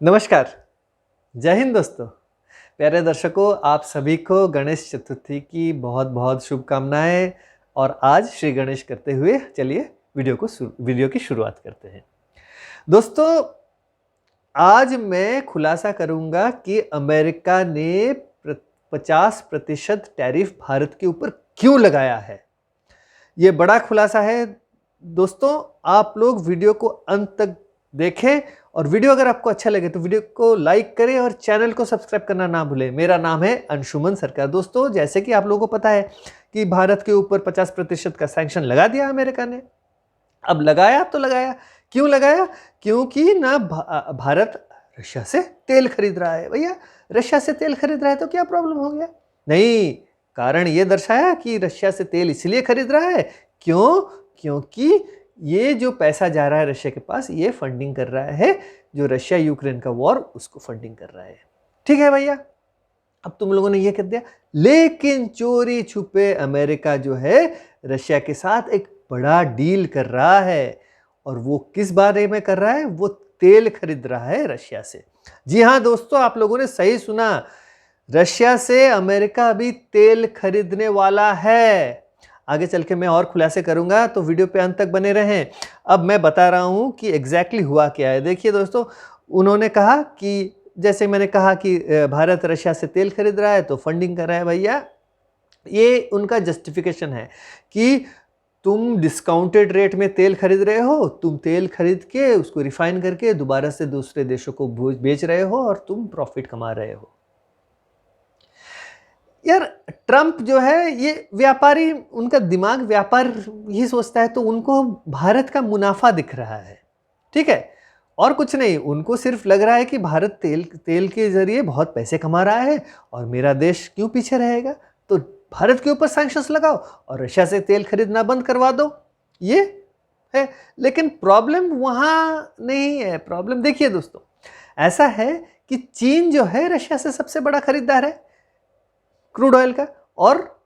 नमस्कार, जय हिंद दोस्तों। प्यारे दर्शकों, आप सभी को गणेश चतुर्थी की बहुत-बहुत शुभकामनाएँ और आज श्री गणेश करते हुए चलिए वीडियो की शुरुआत करते हैं। दोस्तों, आज मैं खुलासा करूँगा कि अमेरिका ने 50% टैरिफ भारत के ऊपर क्यों लगाया है। ये बड़ा खुलासा है। दोस्तों, आप लोग वीडियो को अंत तक देखें और वीडियो अगर आपको अच्छा लगे तो वीडियो को लाइक करें और चैनल को सब्सक्राइब करना ना भूलें। मेरा नाम है अंशुमन सरकार। दोस्तों, जैसे कि आप लोगों को पता है कि भारत के ऊपर 50% का सैंक्शन लगा दिया अमेरिका ने। अब लगाया तो लगाया, क्यों लगाया? क्योंकि ना भारत रशिया से तेल खरीद रहा है। भैया, रशिया से तेल खरीद रहा है तो क्या प्रॉब्लम हो गया? नहीं, कारण ये दर्शाया कि रशिया से तेल इसलिए खरीद रहा है। क्यों? क्योंकि ये जो पैसा जा रहा है रशिया के पास, ये फंडिंग कर रहा है जो रशिया यूक्रेन का वॉर, उसको फंडिंग कर रहा है। ठीक है भैया, अब तुम लोगों ने ये कर दिया, लेकिन चोरी छुपे अमेरिका जो है रशिया के साथ एक बड़ा डील कर रहा है। और वो किस बारे में कर रहा है? वो तेल खरीद रहा है रशिया से। जी हाँ दोस्तों, आप लोगों ने सही सुना, रशिया से अमेरिका अभी तेल खरीदने वाला है। आगे चल के मैं और खुलासे करूंगा, तो वीडियो पे अंत तक बने रहें। अब मैं बता रहा हूं कि एग्जैक्टली हुआ क्या है। देखिए दोस्तों, उन्होंने कहा कि जैसे मैंने कहा कि भारत रशिया से तेल खरीद रहा है तो फंडिंग कर रहा है। भैया, ये उनका जस्टिफिकेशन है कि तुम डिस्काउंटेड रेट में तेल खरीद रहे हो, तुम तेल खरीद के उसको रिफाइन करके दोबारा से दूसरे देशों को बेच रहे हो और तुम प्रॉफिट कमा रहे हो। यार, ट्रंप जो है ये व्यापारी, उनका दिमाग व्यापार ही सोचता है, तो उनको भारत का मुनाफा दिख रहा है। ठीक है, और कुछ नहीं, उनको सिर्फ लग रहा है कि भारत तेल के जरिए बहुत पैसे कमा रहा है और मेरा देश क्यों पीछे रहेगा, तो भारत के ऊपर सैंक्शंस लगाओ और रशिया से तेल खरीदना बंद करवा दो। ये है, लेकिन प्रॉब्लम वहां नहीं है। प्रॉब्लम देखिए दोस्तों, ऐसा है कि चीन जो है रशिया से सबसे बड़ा खरीदार है क्रूड ऑयल का, और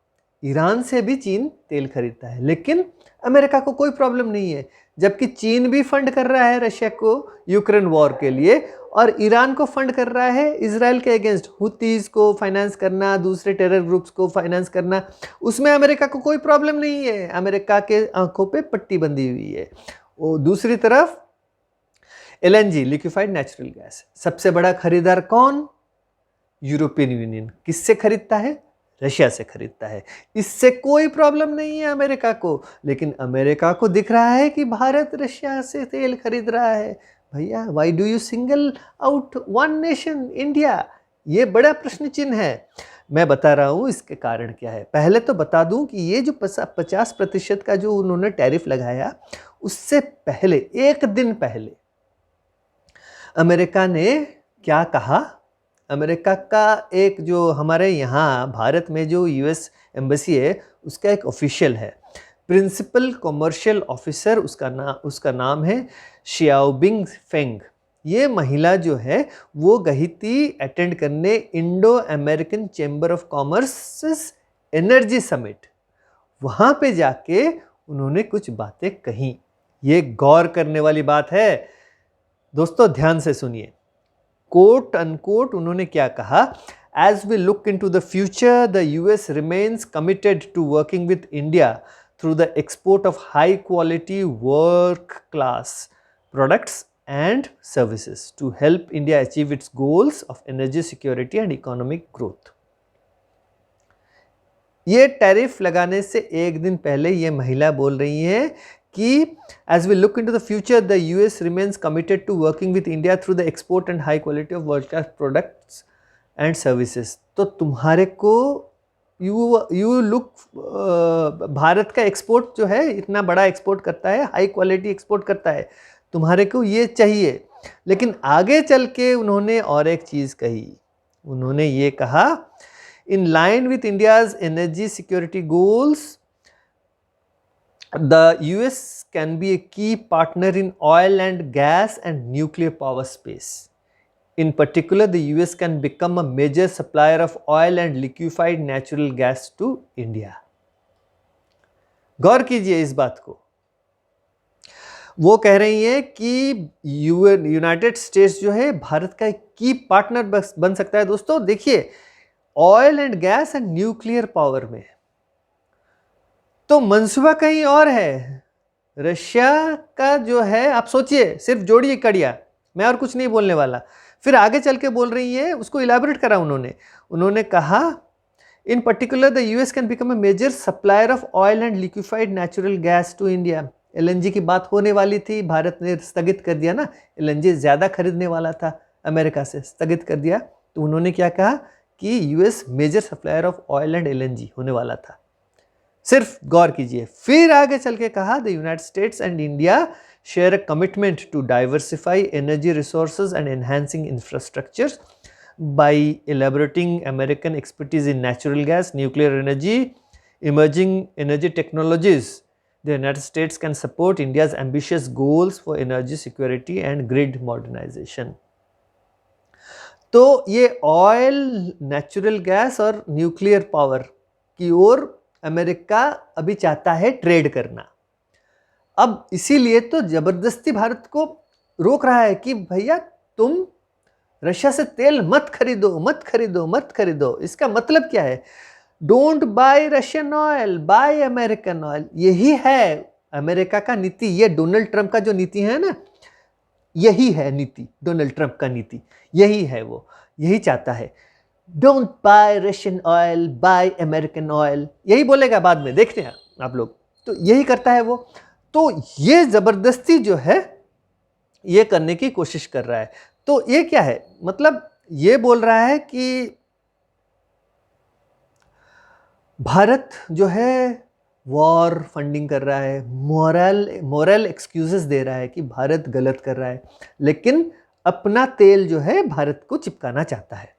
ईरान से भी चीन तेल खरीदता है। लेकिन अमेरिका को कोई प्रॉब्लम नहीं है, जबकि चीन भी फंड कर रहा है रशिया को यूक्रेन वॉर के लिए, और ईरान को फंड कर रहा है इजराइल के अगेंस्ट हुतीज को फाइनेंस करना, दूसरे टेरर ग्रुप्स को फाइनेंस करना। उसमें अमेरिका को कोई प्रॉब्लम नहीं है, अमेरिका के आंखों पे पट्टी बंधी हुई है। वो दूसरी तरफ एलएनजी, लिक्विफाइड नेचुरल गैस, सबसे बड़ा खरीदार कौन? European union. किससे खरीदता है? रशिया से खरीदता है। इससे कोई प्रॉब्लम नहीं है अमेरिका को, लेकिन अमेरिका को दिख रहा है कि भारत रशिया से तेल खरीद रहा है। भैया, why do you single out one nation India? ये बड़ा प्रश्न चिन्ह है। मैं बता रहा हूं इसके कारण क्या है। पहले तो बता दूं कि ये जो 50% का जो उन्होंने टैरिफ लगाया, उससे पहले, एक दिन पहले अमेरिका ने क्या कहा? अमेरिका का एक जो हमारे यहाँ भारत में जो यूएस एम्बेसी है, उसका एक ऑफिशियल है, प्रिंसिपल कमर्शियल ऑफिसर, उसका नाम है शियाओबिंग फेंग। ये महिला जो है वो गई थी अटेंड करने Indo American chamber of commerce energy summit. वहाँ पे जाके उन्होंने कुछ बातें कही। ये गौर करने वाली बात है दोस्तों, ध्यान से सुनिए। कोट अनकोट उन्होंने क्या कहा? As we look into the future, the US remains committed to working with India through the export of high quality work class products and services to help India achieve its goals of energy security and economic growth. ये tariff लगाने से एक दिन पहले ये महिला बोल रही है कि as we look into the future, the US remains committed to working with India through the export and high quality of world class products and services. तो तुम्हारे को यू लुक, भारत का एक्सपोर्ट जो है इतना बड़ा एक्सपोर्ट करता है, हाई क्वालिटी एक्सपोर्ट करता है, तुम्हारे को ये चाहिए। लेकिन आगे चल के उन्होंने और एक चीज़ कही। उन्होंने ये कहा, in line with India's energy security goals, the US can be a key partner in oil and gas and nuclear power space. In particular, the US can become a major supplier of oil and liquefied natural gas to India. गौर कीजिए इस बात को। वो कह रही हैं कि United states जो है भारत का एक की पार्टनर बन सकता है। दोस्तों देखिए, oil and gas and nuclear power में तो मंसूबा कहीं और है। रशिया का जो है, आप सोचिए, सिर्फ जोड़िए कड़िया, मैं और कुछ नहीं बोलने वाला। फिर आगे चल के बोल रही है, उसको इलैबोरेट करा उन्होंने कहा, in particular the US can become a major supplier of oil and liquefied natural gas to India. LNG की बात होने वाली थी, भारत ने स्थगित कर दिया ना, एलएनजी ज्यादा खरीदने वाला था अमेरिका से, स्थगित कर दिया। तो उन्होंने क्या कहा कि US major supplier of oil and LNG होने वाला था। सिर्फ गौर कीजिए। फिर आगे चल के कहा, the United States and India share a commitment to diversify energy resources and enhancing infrastructure by elaborating American expertise in natural gas, nuclear energy, emerging energy technologies. The United States can support India's ambitious goals for energy security and grid modernization. तो ये oil, natural gas और nuclear power की ओर America अभी चाहता है trade करना। अब इसीलिए तो जबरदस्ती भारत को रोक रहा है कि भैया तुम रशिया से तेल मत खरीदो, मत खरीदो, मत खरीदो। इसका मतलब क्या है? Don't buy Russian oil, bye American oil. यही है अमेरिका का नीति। ये डोनाल्ड ट्रंप का जो नीति है ना, यही है नीति, डोनाल्ड ट्रंप का नीति यही है। वो यही चाहता है, don't buy Russian oil, bye American oil. यही बोलेगा बाद में, देखते हैं आप लोग। तो यही करता है वो। तो ये जबरदस्ती जो है ये करने की कोशिश कर रहा है। तो ये क्या है? मतलब ये बोल रहा है कि भारत जो है वॉर फंडिंग कर रहा है, मोरल एक्सक्यूजेस दे रहा है कि भारत गलत कर रहा है, लेकिन अपना तेल जो है भारत को चिपकाना चाहता है।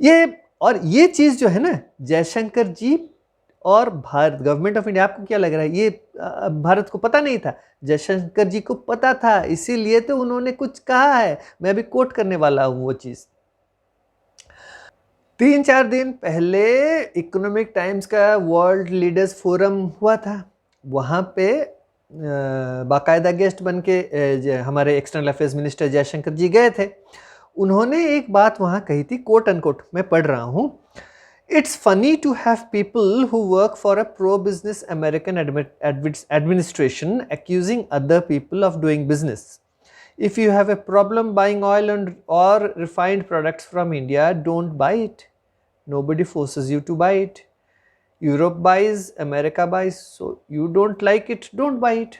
ये चीज जो है ना, जयशंकर जी और भारत गवर्नमेंट ऑफ इंडिया, आपको क्या लग रहा है ये भारत को पता नहीं था? जयशंकर जी को पता था, इसीलिए तो उन्होंने कुछ कहा है। मैं अभी कोट करने वाला हूं वो चीज। 3-4 दिन पहले इकोनॉमिक टाइम्स का वर्ल्ड लीडर्स फोरम हुआ था। वहां पे बाकायदा गेस्ट बन के हमारे एक्सटर्नल अफेयर्स मिनिस्टर जयशंकर जी गए थे। उन्होंने एक बात वहां कही थी, कोट अनकोट मैं पढ़ रहा हूं, It's funny to have people who work for a pro-business American administration accusing other people of doing business. If you have a problem buying oil or refined products from India, don't buy it. Nobody forces you to buy it. Europe buys, America buys, so you don't like it, don't buy it.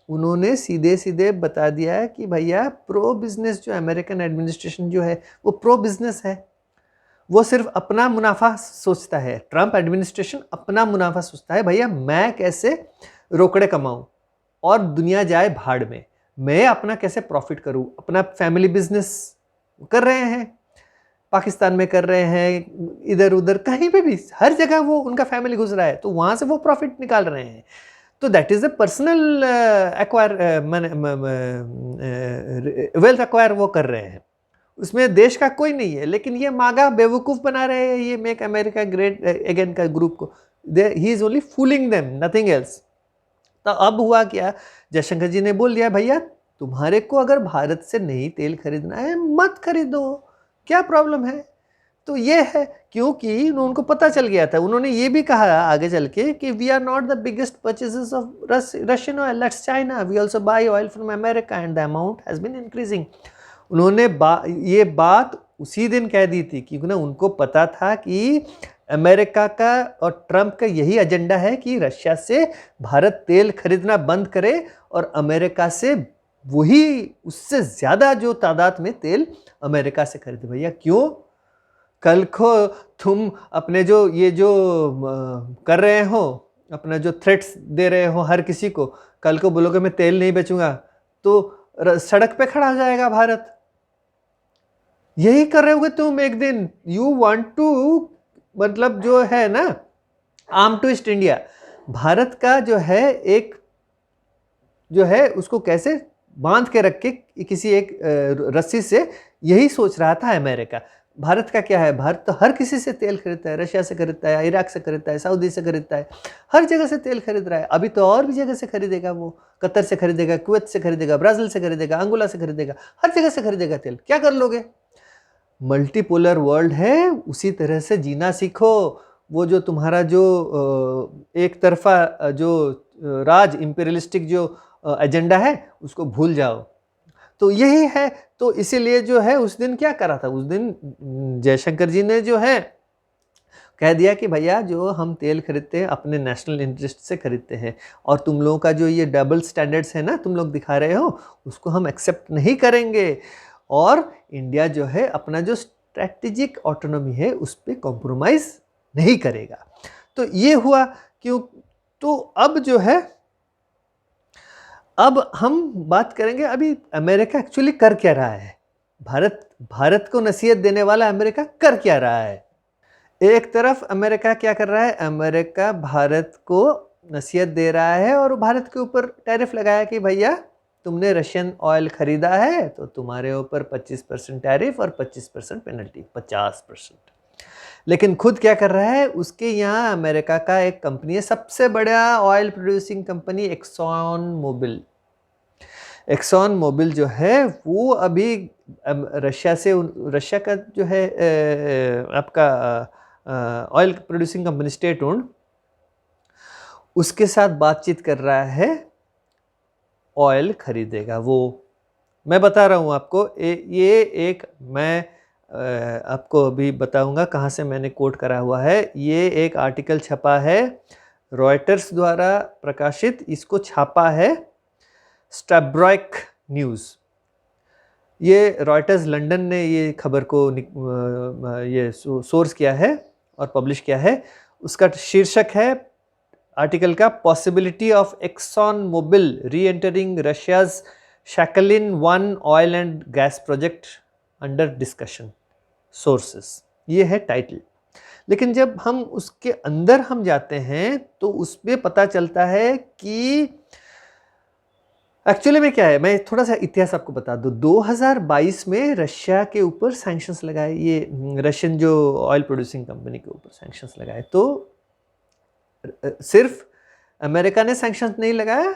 उन्होंने सीधे सीधे बता दिया है कि भैया pro business जो American administration जो है वो प्रो बिजनेस है, वो सिर्फ अपना मुनाफा सोचता है। ट्रंप एडमिनिस्ट्रेशन अपना मुनाफा सोचता है, भैया मैं कैसे रोकड़े कमाऊं और दुनिया जाए भाड़ में, मैं अपना कैसे प्रॉफिट करूं। अपना फैमिली बिजनेस कर रहे हैं, पाकिस्तान में कर रहे हैं, इधर उधर कहीं पे भी, हर जगह वो उनका फैमिली घुस रहा है, तो वहां से वो प्रॉफिट निकाल रहे हैं। तो that is a personal wealth acquire वो कर रहे हैं, उसमें देश का कोई नहीं है। लेकिन ये मागा बेवकूफ बना रहे हैं ये मेक अमेरिका ग्रेट अगेन का ग्रुप को। He is only fooling them, nothing else. तो अब हुआ क्या, जयशंकर जी ने बोल दिया भैया तुम्हारे को अगर भारत से नहीं तेल खरीदना है मत खरीदो, क्या प्रॉब्लम है? तो ये है, क्योंकि उनको पता चल गया था। उन्होंने ये भी कहा आगे चल के कि we are not the biggest purchasers of Russian oil, that's China, we also buy oil from America and the amount has been increasing. उन्होंने ये बात उसी दिन कह दी थी, क्योंकि ना उनको पता था कि अमेरिका का और ट्रंप का यही एजेंडा है कि रशिया से भारत तेल खरीदना बंद करे और अमेरिका से वही उससे ज़्यादा जो तादाद में तेल अमेरिका से खरीदे। भैया क्यों? कल को तुम अपने जो ये जो कर रहे हो, अपना जो थ्रेट्स दे रहे हो हर किसी को, कल को बोलोगे मैं तेल नहीं बेचूंगा तो सड़क पे खड़ा हो जाएगा भारत। यही कर रहे होगे तुम एक दिन। यू वांट टू, मतलब जो है ना आर्म ट्विस्ट इंडिया, भारत का जो है एक जो है उसको कैसे बांध के रख के किसी एक रस्सी से, यही सोच रहा था अमेरिका। भारत का क्या है, भारत तो हर किसी से तेल खरीदता है, रशिया से खरीदता है, इराक से खरीदता है, सऊदी से खरीदता है, हर जगह से तेल खरीद रहा है। अभी तो और भी जगह से खरीदेगा, वो कतर से खरीदेगा, कुवैत से खरीदेगा, ब्राज़ील से खरीदेगा, अंगोला से खरीदेगा, हर जगह से खरीदेगा तेल। क्या कर लोगे? मल्टीपोलर वर्ल्ड है, उसी तरह से जीना सीखो। वो जो तुम्हारा जो एक तरफा जो राज इम्पीरियलिस्टिक जो एजेंडा है उसको भूल जाओ। तो यही है। तो इसीलिए जो है उस दिन क्या करा था, उस दिन जयशंकर जी ने जो है कह दिया कि भैया जो हम तेल खरीदते हैं अपने नेशनल इंटरेस्ट से खरीदते हैं, और तुम लोगों का जो ये डबल स्टैंडर्ड्स है ना तुम लोग दिखा रहे हो, उसको हम एक्सेप्ट नहीं करेंगे। और इंडिया जो है अपना जो स्ट्रैटेजिक ऑटोनॉमी है उस पर कॉम्प्रोमाइज़ नहीं करेगा। तो ये हुआ क्यों। तो अब जो है, अब हम बात करेंगे अभी अमेरिका एक्चुअली कर क्या रहा है। भारत को नसीहत देने वाला अमेरिका कर क्या रहा है। एक तरफ अमेरिका क्या कर रहा है, अमेरिका भारत को नसीहत दे रहा है और भारत के ऊपर टैरिफ लगाया कि भैया तुमने रशियन ऑयल खरीदा है तो तुम्हारे ऊपर 25% टैरिफ और 25% पेनल्टी, 50%। लेकिन खुद क्या कर रहा है, उसके यहाँ अमेरिका का एक कंपनी है, सबसे बड़ा oil producing company Exxon Mobil. Exxon Mobil जो है वो अभी रशिया का जो है आपका oil producing company state owned, उसके साथ बातचीत कर रहा है, ऑयल खरीदेगा वो। मैं बता रहा हूँ आपको, ये एक मैं आपको अभी बताऊंगा कहाँ से मैंने कोट करा हुआ है। ये एक आर्टिकल छपा है, रॉयटर्स द्वारा प्रकाशित, इसको छापा है स्टैब्रॉयक न्यूज़। ये रॉयटर्स लंदन ने ये खबर को ये सोर्स किया है और पब्लिश किया है। उसका शीर्षक है आर्टिकल का, possibility of Exxon Mobil reentering Russia's Sakhalin 1 oil and gas project under discussion, sources, ये है टाइटल। लेकिन जब हम उसके अंदर हम जाते हैं तो उसमें पता चलता है कि एक्चुअली में क्या है। मैं थोड़ा सा इतिहास आपको बता दूं। 2022 में रशिया के ऊपर सैंक्शंस लगाए, ये रशियन जो ऑयल प्रोड्यूसिंग कंपनी के ऊपर सैंक्शंस लगाए। तो सिर्फ अमेरिका ने सैंक्शंस नहीं लगाया,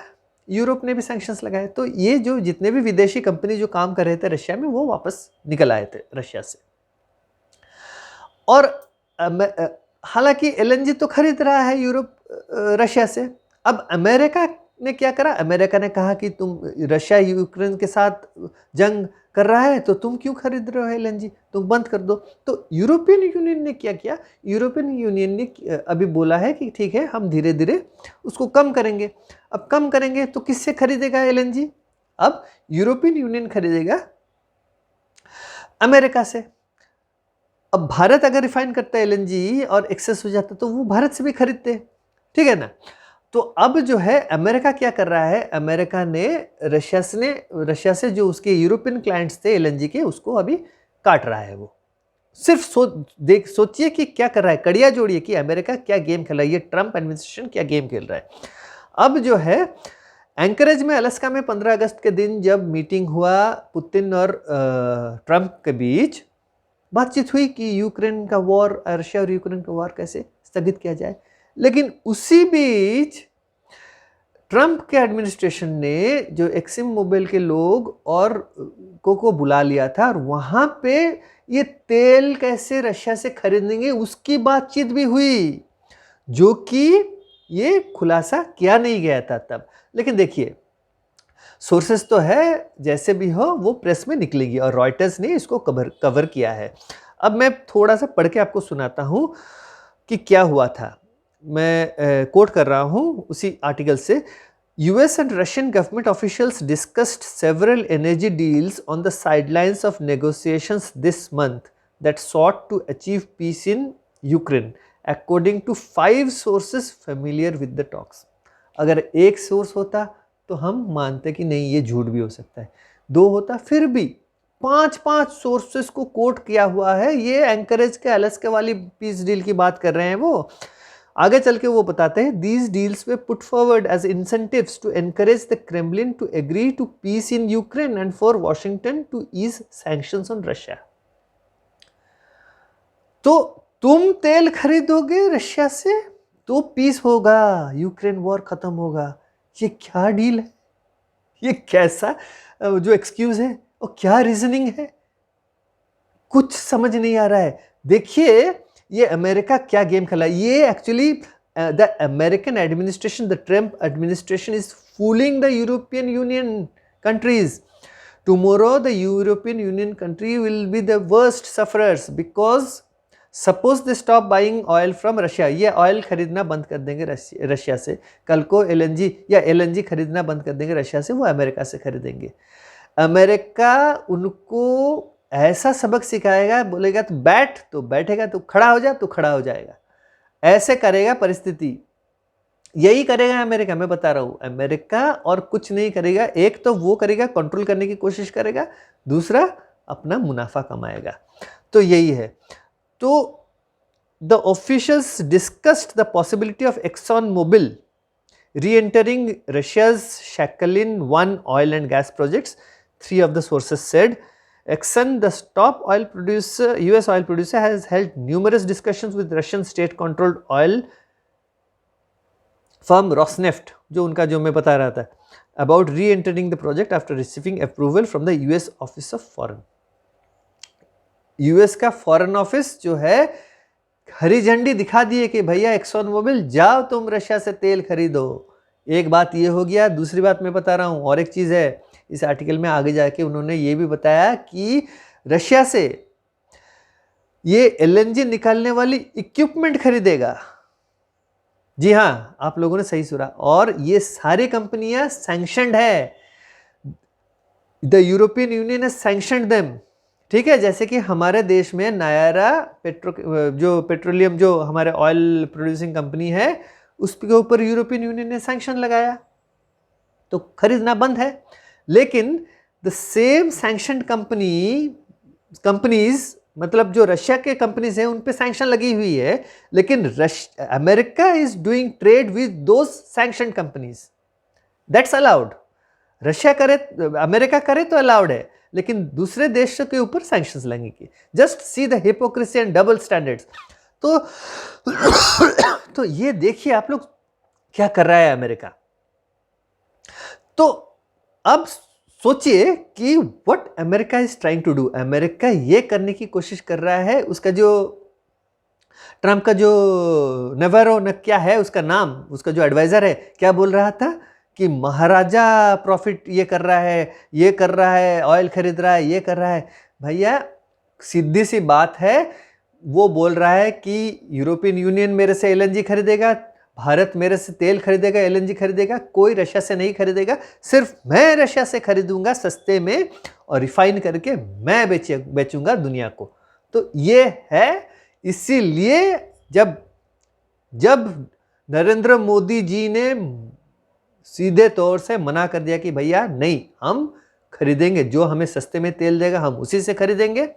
यूरोप ने भी सैंक्शंस लगाए। तो ये जो जितने भी विदेशी कंपनी जो काम कर रहे थे रशिया में, वो वापस निकल आए थे रशिया से। और हालांकि एलएनजी तो खरीद रहा है यूरोप रशिया से। अब अमेरिका ने क्या करा, अमेरिका ने कहा कि तुम, रशिया यूक्रेन के साथ जंग कर रहा है तो तुम क्यों खरीद रहे हो एलएनजी, तुम बंद कर दो। तो यूरोपियन यूनियन ने क्या किया, यूरोपियन यूनियन ने अभी बोला है कि ठीक है हम धीरे धीरे उसको कम करेंगे। अब कम करेंगे तो किससे खरीदेगा एलएनजी, अब यूरोपियन यूनियन खरीदेगा अमेरिका से। अब भारत अगर रिफाइन करता है एलएनजी और एक्सेस हो जाता तो वो भारत से भी खरीदते, ठीक है ना। तो अब जो है अमेरिका क्या कर रहा है, अमेरिका ने रशिया से जो उसके यूरोपियन क्लाइंट्स थे एलएनजी के, उसको अभी काट रहा है। वो सिर्फ सोचिए कि क्या कर रहा है, कड़िया जोड़िए कि अमेरिका क्या गेम खेल रहा है, ये ट्रंप एडमिनिस्ट्रेशन क्या गेम खेल रहा है। अब जो है एंकरेज में अलास्का में 15 अगस्त के दिन जब मीटिंग हुआ पुतिन और ट्रंप के बीच, बातचीत हुई कि यूक्रेन का वॉर, रशिया और यूक्रेन का वॉर कैसे स्थगित किया जाए। लेकिन उसी बीच ट्रंप के एडमिनिस्ट्रेशन ने जो एक्सिम मोबिल के लोग और को बुला लिया था, और वहां पे ये तेल कैसे रशिया से खरीदेंगे उसकी बातचीत भी हुई, जो कि ये खुलासा किया नहीं गया था तब। लेकिन देखिए सोर्सेस तो है, जैसे भी हो वो प्रेस में निकलेगी, और रॉयटर्स ने इसको कवर किया है। अब मैं थोड़ा सा पढ़ के आपको सुनाता हूं कि क्या हुआ था। मैं कोट कर रहा हूं उसी आर्टिकल से। US and Russian government officials discussed several energy deals on the sidelines of negotiations this month that sought to achieve peace in Ukraine, according to 5 sources familiar with the talks. अगर एक source होता तो हम मानते कि नहीं ये झूठ भी हो सकता है, 2 होता, फिर भी 5 सोर्सेस को कोट किया हुआ है। ये एंकरेज के अलास्का वाली पीस डील की बात कर रहे हैं। वो आगे चल के वो बताते हैं, these deals they put forward as incentives to encourage the Kremlin to agree to peace in Ukraine and for Washington to ease sanctions on Russia. तो तुम तेल खरीदोगे रशिया से तो पीस होगा, यूक्रेन वॉर खत्म होगा। ये क्या डील है? ये कैसा जो एक्सक्यूज है और क्या रीजनिंग है? कुछ समझ नहीं आ रहा है। देखिए ये अमेरिका क्या गेम खेला। ये actually the American administration, the Trump administration is fooling the European union countries. Tomorrow the European Union country will be the worst sufferers because suppose they stop buying oil from Russia. ये oil खरीदना बंद कर देंगे Russia से, कल को LNG या LNG खरीदना बंद कर देंगे रशिया से, वो अमेरिका से खरीदेंगे। अमेरिका उनको ऐसा सबक सिखाएगा, बोलेगा तो बैठ तो बैठेगा, तो खड़ा हो जा तो खड़ा हो जाएगा, ऐसे करेगा परिस्थिति। यही करेगा अमेरिका, मैं बता रहा हूं। अमेरिका और कुछ नहीं करेगा। एक तो वो करेगा, कंट्रोल करने की कोशिश करेगा, दूसरा अपना मुनाफा कमाएगा। तो यही है। तो the officials discussed the possibility of Exxon Mobil reentering रशिया's Sakhalin-1 oil and gas projects. 3 of the sources said. Exxon, the top oil producer, US oil producer, has held numerous discussions with Russian state-controlled oil firm Rosneft, जो उनका जो मैं बता रहा था, about re-entering the project after receiving approval from the US Office of Foreign. US का foreign office जो है हरी झंडी दिखा दिए कि भैया एक्सॉन मोबिल जाओ तुम रशिया से तेल खरीदो। एक बात ये हो गया। दूसरी बात मैं बता रहा हूँ, और एक चीज़ है इस आर्टिकल में आगे जाके उन्होंने ये भी बताया कि रशिया से ये एलएनजी निकालने वाली इक्विपमेंट खरीदेगा। जी हाँ, आप लोगों ने सही सुना। और ये सारी कंपनियां सैंक्शनड है, the European union has sanctioned them. ठीक है, जैसे कि हमारे देश में नायरा जो पेट्रोलियम, जो हमारे ऑयल प्रोड्यूसिंग कंपनी है, उसके ऊपर यूरोपियन यूनियन ने सैंक्शन लगाया, तो खरीदना बंद है। लेकिन द सेम सैंक्शनड कंपनीज, मतलब जो रशिया के कंपनीज हैं, उन पे सैंक्शन लगी हुई है, लेकिन America is doing trade with those sanctioned companies, that's allowed. Russia करे, अमेरिका करे तो अलाउड है, लेकिन दूसरे देशों के ऊपर सैंक्शंस लगेंगे। Just see the hypocrisy and double standards. तो ये देखिए आप लोग क्या कर रहा है अमेरिका। तो अब सोचिए कि what America is trying to do. America ये करने की कोशिश कर रहा है, उसका जो ट्रम्प का जो नेवारो न क्या है उसका नाम, उसका जो एडवाइजर है, क्या बोल रहा था कि महाराजा प्रॉफिट ये कर रहा है, ये कर रहा है, ऑयल खरीद रहा है, ये कर रहा है। भैया सीधी सी बात है, वो बोल रहा है कि यूरोपियन यूनियन मेरे से एलएनजी खरीदेगा, भारत मेरे से तेल खरीदेगा, एलएनजी खरीदेगा, कोई रशिया से नहीं खरीदेगा, सिर्फ मैं रशिया से खरीदूंगा सस्ते में और रिफाइन करके मैं बेचूंगा दुनिया को। तो ये है, इसीलिए जब नरेंद्र मोदी जी ने सीधे तौर से मना कर दिया कि भैया नहीं, हम खरीदेंगे, जो हमें सस्ते में तेल देगा हम उसी से खरीदेंगे।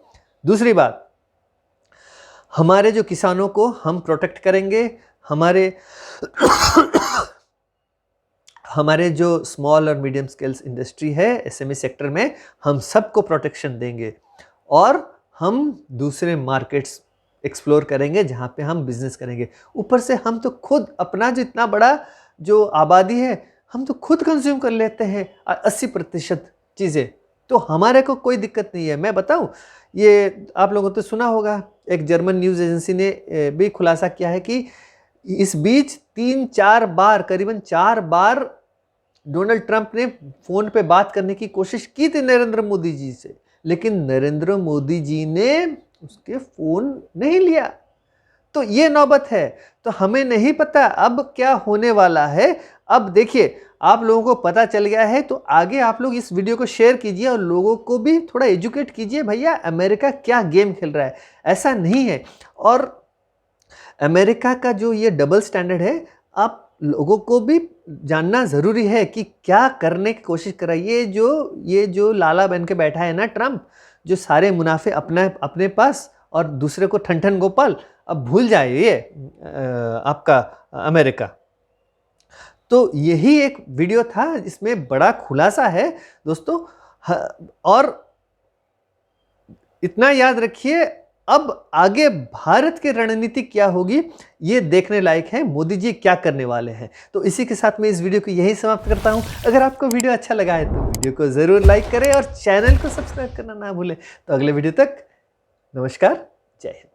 दूसरी बात, हमारे जो किसानों को हम प्रोटेक्ट करेंगे, हमारे जो स्मॉल और मीडियम स्केल्स इंडस्ट्री है, एसएमई सेक्टर में, हम सबको प्रोटेक्शन देंगे और हम दूसरे मार्केट्स एक्सप्लोर करेंगे जहाँ पे हम बिजनेस करेंगे। ऊपर से हम तो खुद अपना जो इतना बड़ा जो आबादी है, हम तो खुद कंज्यूम कर लेते हैं 80% चीज़ें, तो हमारे को कोई दिक्कत नहीं है। मैं बताऊं, ये आप लोगों ने तो सुना होगा, एक जर्मन न्यूज़ एजेंसी ने भी खुलासा किया है कि इस बीच 3-4 बार, करीबन 4 बार डोनाल्ड ट्रंप ने फ़ोन पे बात करने की कोशिश की थी नरेंद्र मोदी जी से, लेकिन नरेंद्र मोदी जी ने उसके फ़ोन नहीं लिया। तो ये नौबत है। तो हमें नहीं पता अब क्या होने वाला है। अब देखिए, आप लोगों को पता चल गया है, तो आगे आप लोग इस वीडियो को शेयर कीजिए और लोगों को भी थोड़ा एजुकेट कीजिए, भैया अमेरिका क्या गेम खेल रहा है, ऐसा नहीं है। और अमेरिका का जो ये डबल स्टैंडर्ड है, आप लोगों को भी जानना ज़रूरी है कि क्या करने की कोशिश कर रहा है। ये जो लाला बन के बैठा है ना ट्रंप, जो सारे मुनाफे अपने पास और दूसरे को ठन गोपाल, अब भूल जाए ये आपका अमेरिका। तो यही एक वीडियो था, इसमें बड़ा खुलासा है दोस्तों। और इतना याद रखिए, अब आगे भारत की रणनीति क्या होगी ये देखने लायक है, मोदी जी क्या करने वाले हैं। तो इसी के साथ मैं इस वीडियो को यही समाप्त करता हूं। अगर आपको वीडियो अच्छा लगा है तो वीडियो को जरूर लाइक करें और चैनल को सब्सक्राइब करना ना भूलें। तो अगले वीडियो तक नमस्कार, जय हिंद।